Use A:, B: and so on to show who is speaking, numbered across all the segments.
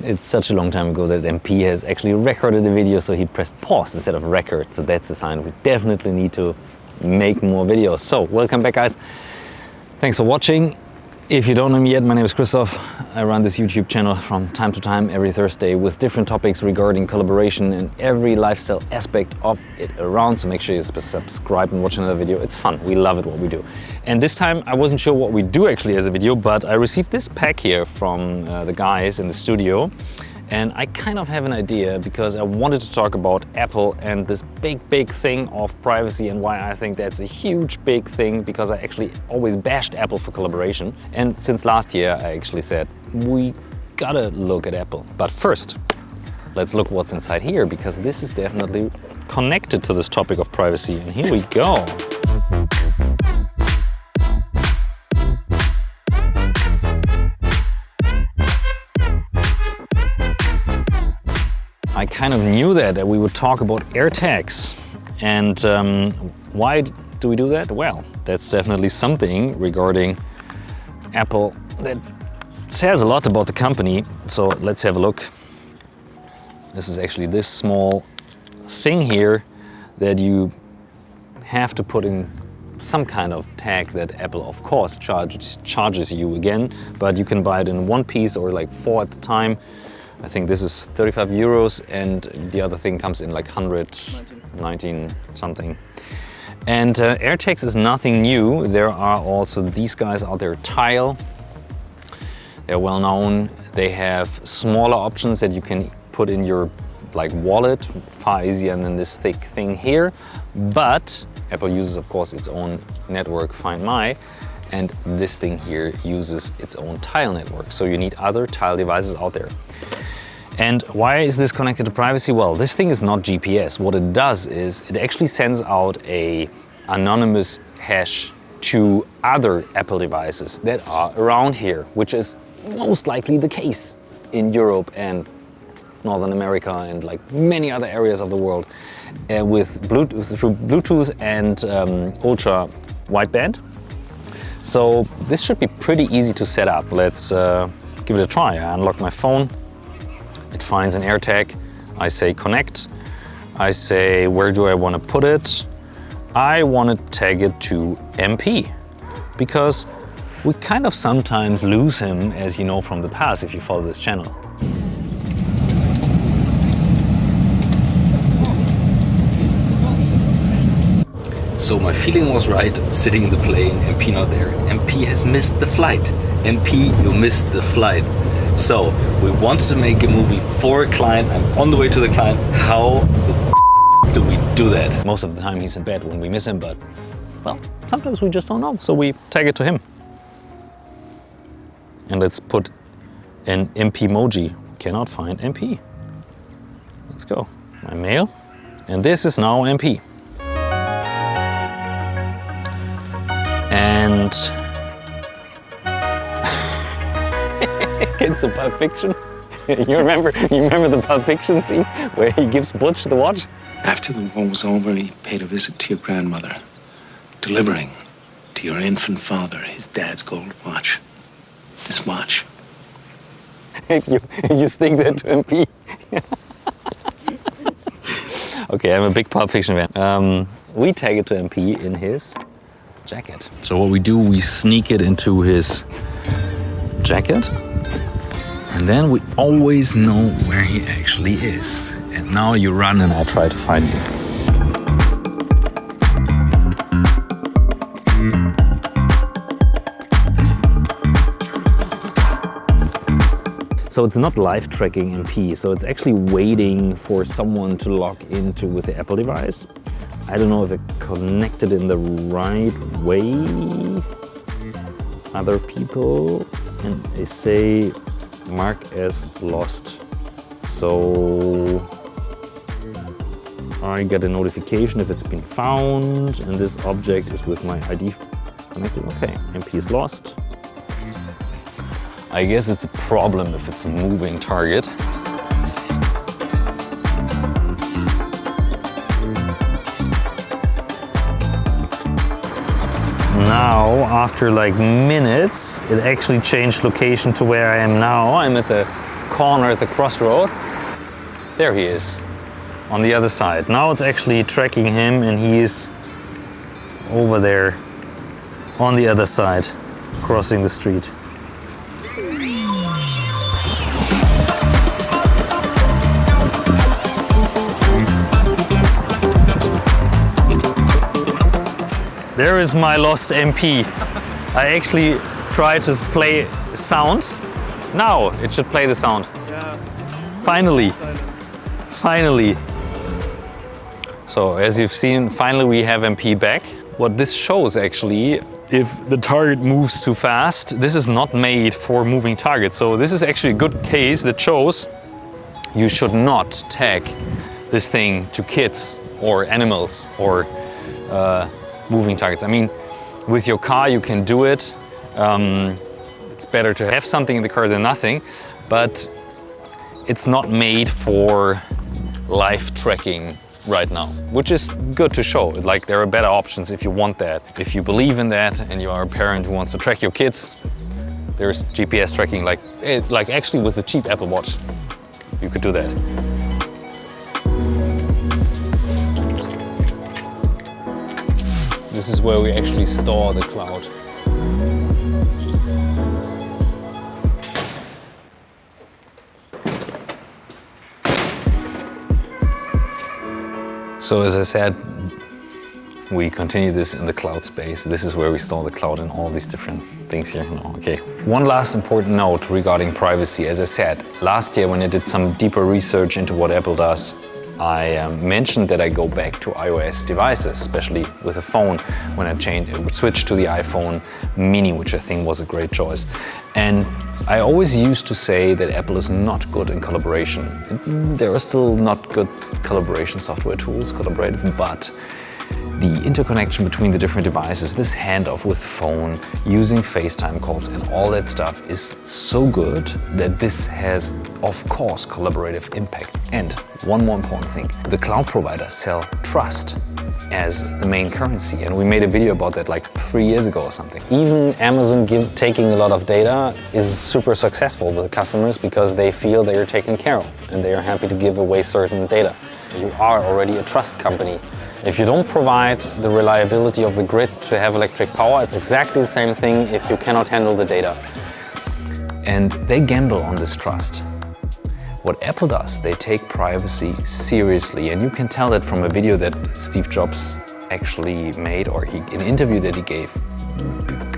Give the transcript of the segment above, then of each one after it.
A: It's such a long time ago that MP has actually recorded the video, so he pressed pause instead of record. So that's a sign we definitely need to make more videos. So welcome back, guys. Thanks for watching. If you don't know me yet, my name is Christoph. I run this YouTube channel from time to time every Thursday with different topics regarding collaboration and every lifestyle aspect of it around. So make sure you subscribe and watch another video. It's fun. We love it what we do. And this time I wasn't sure what we do actually as a video, but I received this pack here from the guys in the studio. And I kind of have an idea because I wanted to talk about Apple and this big thing of privacy and why I think that's a huge big thing, because I actually always bashed Apple for collaboration. And since last year, I actually said, we gotta look at Apple. But first, let's look what's inside here, because this is definitely connected to this topic of privacy. And here we go. I kind of knew that we would talk about AirTags. And why do we do that? Well, that's definitely something regarding Apple that says a lot about the company. So let's have a look. This is actually this small thing here that you have to put in some kind of tag that Apple, of course, charges you again, but you can buy it in one piece or like 4 at the time. I think this is 35 euros and the other thing comes in like 119 something. And AirTags is nothing new. There are also these guys out there, Tile. They're well known. They have smaller options that you can put in your like wallet, far easier than this thick thing here. But Apple uses, of course, its own network, Find My. And this thing here uses its own Tile network. So you need other Tile devices out there. And why is this connected to privacy? Well, this thing is not GPS. What it does is it actually sends out an anonymous hash to other Apple devices that are around here, which is most likely the case in Europe and Northern America and like many other areas of the world with Bluetooth, through Bluetooth and ultra wideband. So this should be pretty easy to set up. Let's give it a try. I unlock my phone. It finds an AirTag. I say connect. I say, where do I want to put it? I want to tag it to MP, because we kind of sometimes lose him, as you know from the past if you follow this channel. So my feeling was right, sitting in the plane, MP not there. MP has missed the flight. MP, you missed the flight. So we wanted to make a movie for a client. I'm on the way to the client. How the f do we do that? Most of the time he's in bed when we miss him, but well, sometimes we just don't know. So we tag it to him. And let's put an MP emoji. Cannot find MP. Let's go. My mail. And this is now MP. And it's a Pulp Fiction. You remember the Pulp Fiction scene where he gives Butch the watch?
B: After the war was over, he paid a visit to your grandmother, delivering to your infant father his dad's gold watch. This watch.
A: If you stick that to MP. Okay, I'm a big Pulp Fiction fan. We tag it to MP in his jacket. So what we do, we sneak it into his jacket, and then we always know where he actually is. And now you run and I try to find you. So it's not live tracking MP, so it's actually waiting for someone to log into with the Apple device. I don't know if it connected in the right way. Other people, and they say mark as lost. So I get a notification if it's been found, and this object is with my ID connected. Okay, MP is lost. I guess it's a problem if it's a moving target. Now, after like minutes, it actually changed location to where I am now. I'm at the corner at the crossroad. There he is, on the other side. Now it's actually tracking him and he is over there on the other side, crossing the street. There is my lost MP. I actually tried to play sound. Now it should play the sound.
C: Yeah.
A: Finally. Finally. So as you've seen, finally we have MP back. What this shows actually, if the target moves too fast, this is not made for moving targets. So this is actually a good case that shows you should not tag this thing to kids or animals or moving targets. I mean, with your car you can do it. It's better to have something in the car than nothing, but it's not made for live tracking right now, which is good to show. Like, there are better options if you want that. If you believe in that and you are a parent who wants to track your kids, there's GPS tracking, like actually with the cheap Apple Watch, you could do that. This is where we actually store the cloud. So as I said, we continue this in the cloud space. This is where we store the cloud and all these different things here. No, okay. One last important note regarding privacy. As I said, last year when I did some deeper research into what Apple does, I mentioned that I go back to iOS devices, especially with a phone, when I switched to the iPhone mini, which I think was a great choice. And I always used to say that Apple is not good in collaboration. There are still not good collaboration software tools, collaborative, but the interconnection between the different devices, this handoff with phone, using FaceTime calls and all that stuff is so good that this has, of course, collaborative impact. And one more important thing, the cloud providers sell trust as the main currency. And we made a video about that like 3 years ago or something. Even Amazon taking a lot of data is super successful with customers because they feel they are taken care of and they are happy to give away certain data. You are already a trust company. If you don't provide the reliability of the grid to have electric power, it's exactly the same thing if you cannot handle the data. And they gamble on this trust. What Apple does, they take privacy seriously, and you can tell that from a video that Steve Jobs actually made, or an interview that he gave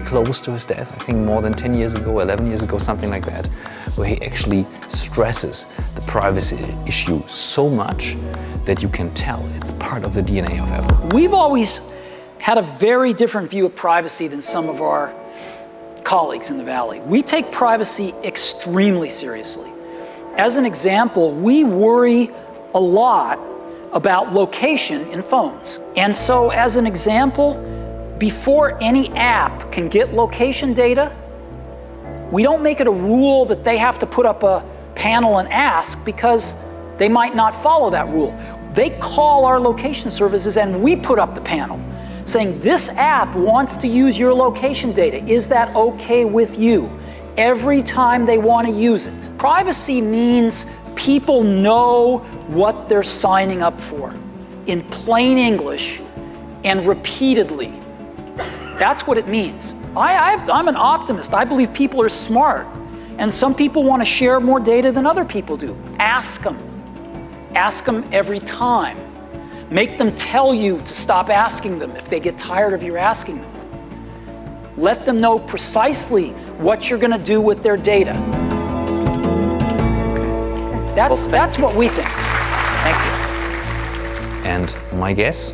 A: close to his death, I think more than 10 years ago, 11 years ago, something like that, where he actually stresses the privacy issue so much that you can tell it's part of the DNA of Apple.
D: We've always had a very different view of privacy than some of our colleagues in the Valley. We take privacy extremely seriously. As an example, we worry a lot about location in phones. And so as an example, before any app can get location data, we don't make it a rule that they have to put up a panel and ask, because they might not follow that rule. They call our location services and we put up the panel saying, this app wants to use your location data. Is that okay with you? Every time they want to use it. Privacy means people know what they're signing up for in plain English and repeatedly. That's what it means. I'm an optimist. I believe people are smart. And some people want to share more data than other people do. Ask them. Ask them every time. Make them tell you to stop asking them if they get tired of you asking them. Let them know precisely what you're going to do with their data. That's what we think. Thank you.
A: And my guess,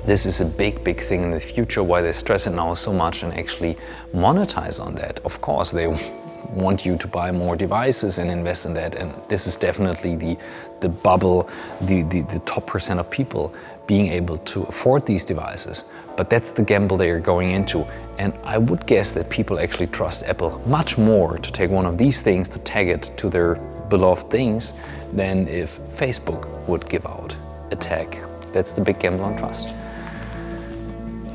A: this is a big, big thing in the future, why they stress it now so much and actually monetize on that. Of course, they want you to buy more devices and invest in that, and this is definitely the bubble, the top % of people being able to afford these devices. But that's the gamble they are going into, and I would guess that people actually trust Apple much more to take one of these things, to tag it to their beloved things, than if Facebook would give out a tag. That's the big gamble on trust.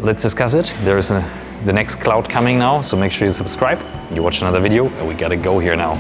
A: Let's discuss it. There's the next cloud coming now, so make sure you subscribe. You watch another video, and we gotta go here now.